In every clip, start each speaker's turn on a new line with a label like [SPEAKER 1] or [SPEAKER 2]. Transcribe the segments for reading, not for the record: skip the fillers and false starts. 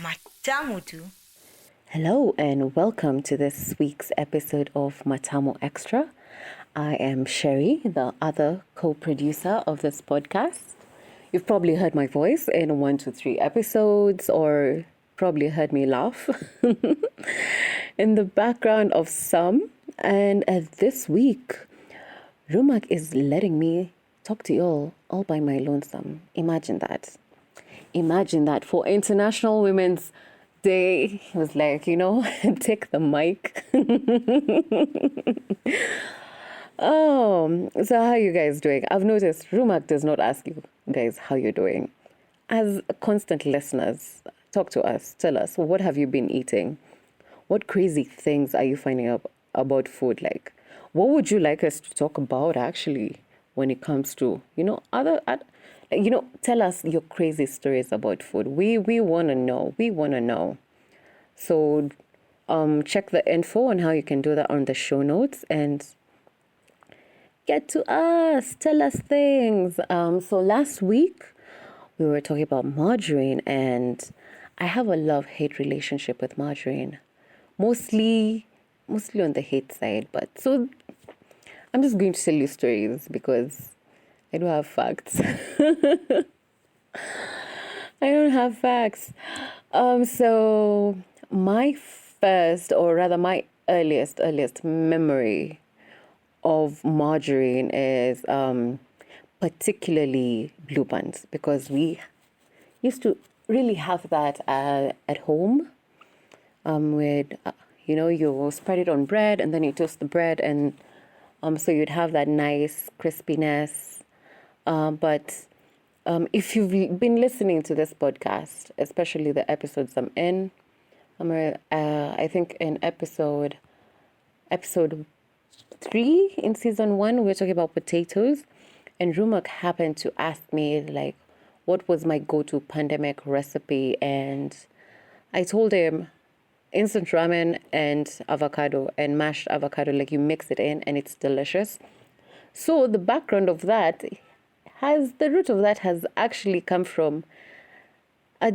[SPEAKER 1] Matamu.
[SPEAKER 2] Hello and welcome to this week's episode of Matamu Extra. I am Sherry, the other co-producer of this podcast. You've probably heard my voice in 1, 2, 3 episodes or probably heard me laugh in the background of some. And this week, Rumak is letting me talk to y'all all by my lonesome. Imagine that. Imagine that for International Women's Day. He was like, take the mic. So how you guys doing? I've noticed Rumak does not ask you guys how you're doing. As constant listeners, talk to us. Tell us, what have you been eating? What crazy things are you finding out about food? Like, what would you like us to talk about actually when it comes to, tell us your crazy stories about food. We want to know. We want to know. So check the info on how you can do that on the show notes and get to us. Tell us things. So last week we were talking about margarine, and I have a love-hate relationship with margarine. Mostly on the hate side, but so I'm just going to tell you stories because I don't have facts. I don't have facts. So my first, or rather my earliest memory of margarine is particularly blue buns, because we used to really have that at home. With you spread it on bread and then you toast the bread, and so you'd have that nice crispiness. But if you've been listening to this podcast, especially the episodes I'm in, I think in episode 3 in season 1, we're talking about potatoes, and Rumak happened to ask me like, what was my go-to pandemic recipe, and I told him instant ramen and avocado and mashed avocado. Like, you mix it in and it's delicious. So the background of that the root of that has actually come from a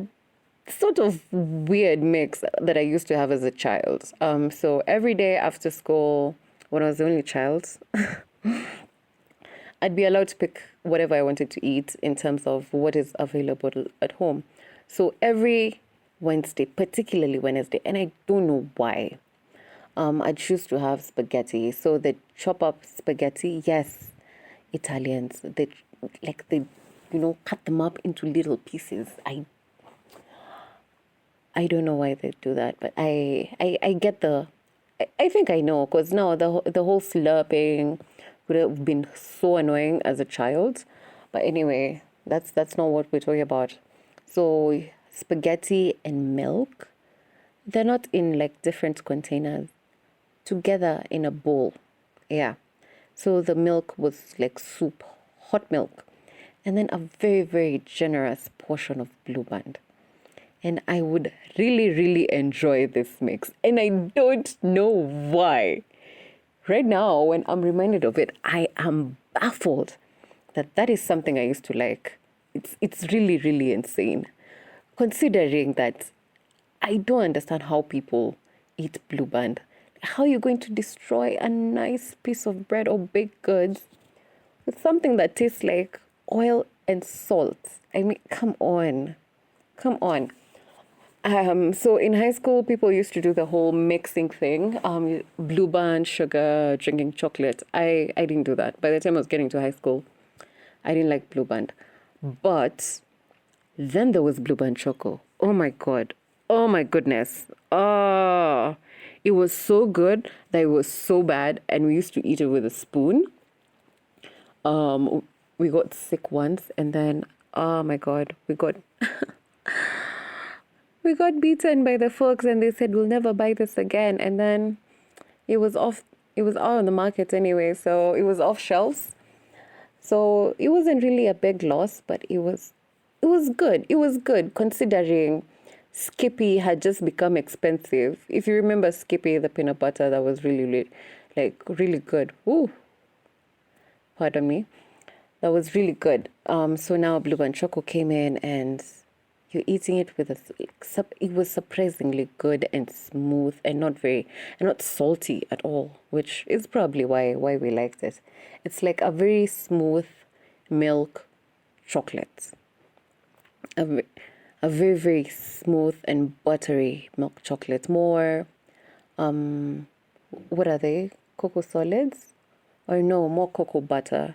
[SPEAKER 2] sort of weird mix that I used to have as a child. So every day after school, when I was the only child, I'd be allowed to pick whatever I wanted to eat in terms of what is available at home. So every Wednesday, particularly Wednesday, and I don't know why, I choose to have spaghetti. So they chop up spaghetti. Yes, Italians, they cut them up into little pieces. I don't know why they do that, but I get I think I know, because now the whole slurping would have been so annoying as a child. But anyway, that's not what we're talking about. So spaghetti and milk, they're not in like different containers, together in a bowl. Yeah. So the milk was like soup, hot milk, and then a very, very generous portion of Blue Band. And I would really, really enjoy this mix. And I don't know why. Right now, when I'm reminded of it, I am baffled that is something I used to like. It's really, really insane. Considering that I don't understand how people eat Blue Band. How are you going to destroy a nice piece of bread or baked goods with something that tastes like oil and salt? I mean, come on. Come on. So in high school, people used to do the whole mixing thing. Blue Band, sugar, drinking chocolate. I didn't do that. By the time I was getting to high school, I didn't like Blue Band. But then there was Blue Band Choco. Oh my God. Oh my goodness. Oh, it was so good that it was so bad. And we used to eat it with a spoon. We got sick once, and then, oh my God, we got beaten by the folks, and they said we'll never buy this again. And then it was out on the market anyway, so it was off shelves. So it wasn't really a big loss, but it was good. It was good considering Skippy had just become expensive. If you remember Skippy, the peanut butter that was really, really good. Ooh, pardon me. That was really good. So now Blue Band Choco came in, and you're eating it with it was surprisingly good and smooth and not salty at all, which is probably why we liked it. It's like a very smooth milk chocolate. A, a very, very smooth and buttery milk chocolate. More, what are they? Cocoa solids? Or no, more cocoa butter.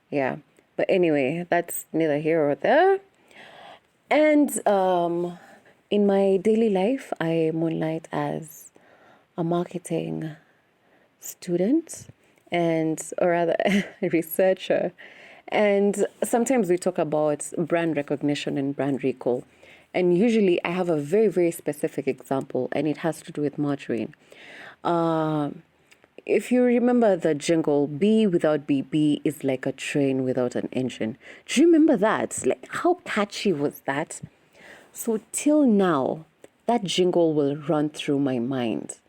[SPEAKER 2] Yeah. But anyway, that's neither here or there. And in my daily life, I moonlight as a marketing student or rather, researcher. And sometimes we talk about brand recognition and brand recall. And usually I have a very, very specific example, and it has to do with margarine. If you remember the jingle, B without BB is like a train without an engine. Do you remember that? Like, how catchy was that? So till now, that jingle will run through my mind.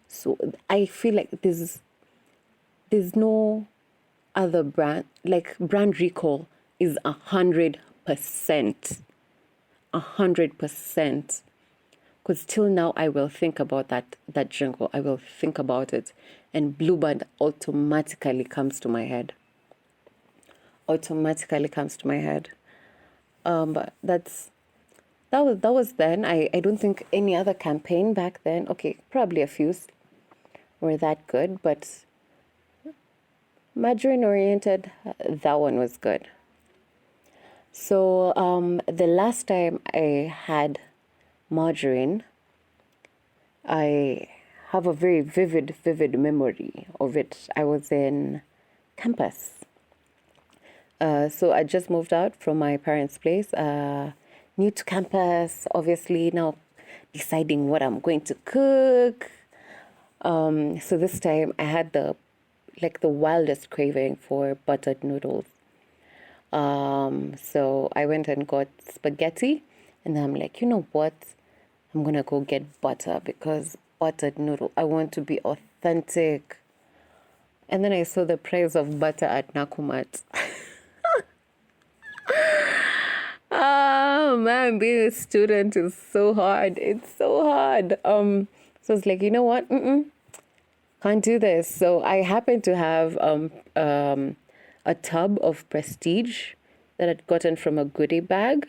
[SPEAKER 2] So I feel like there's no other brand, like brand recall is 100%. 100%. Because till now I will think about that jingle. I will think about it, and Blueband automatically comes to my head. Automatically comes to my head. But that was then. I don't think any other campaign back then. Okay, probably a few were that good, but margarine oriented, that one was good. So the last time I had margarine, I have a very vivid memory of it. I was in campus. So I just moved out from my parents' place, new to campus, obviously now deciding what I'm going to cook. So this time I had the wildest craving for buttered noodles. So I went and got spaghetti, and then I'm like, you know what? I'm gonna go get butter because buttered noodle, I want to be authentic. And then I saw the price of butter at Nakumat. Oh man, being a student is so hard. It's so hard. So it's like, you know what? Can't do this. So I happened to have a tub of Prestige that I'd gotten from a goodie bag.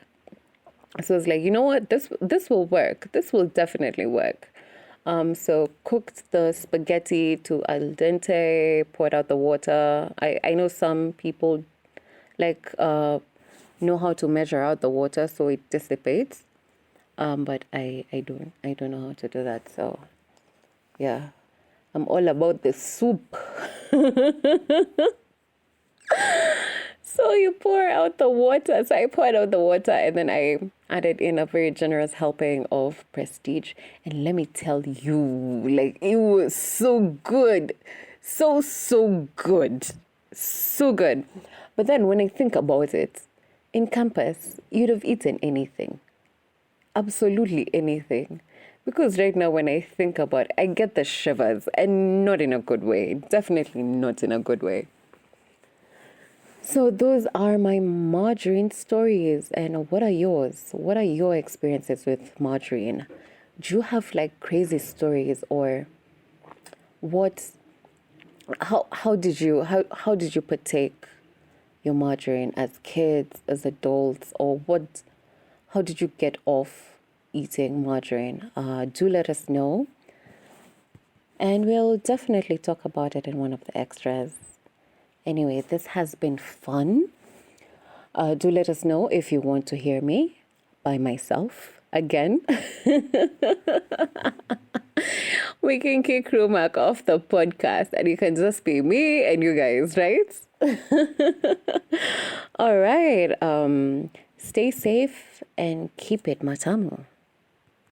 [SPEAKER 2] So I was like, you know what? This will work. This will definitely work. So cooked the spaghetti to al dente, poured out the water. I know some people know how to measure out the water so it dissipates. But I don't know how to do that. So yeah, I'm all about the soup. So you pour out the water. So I poured out the water, and then I added in a very generous helping of Prestige. And let me tell you, like, it was so good. So good. So good. But then when I think about it, in campus, you'd have eaten anything. Absolutely anything. Because right now when I think about it, I get the shivers, and not in a good way. Definitely not in a good way. So those are my margarine stories. And what are yours? What are your experiences with margarine? Do you have like crazy stories, or how did you partake your margarine as kids, as adults, or how did you get off eating margarine? Do let us know. And we'll definitely talk about it in one of the extras. Anyway, this has been fun. Do let us know if you want to hear me by myself again. We can kick Rumak off the podcast, and it can just be me and you guys, right? All right. Stay safe and keep it Matamu.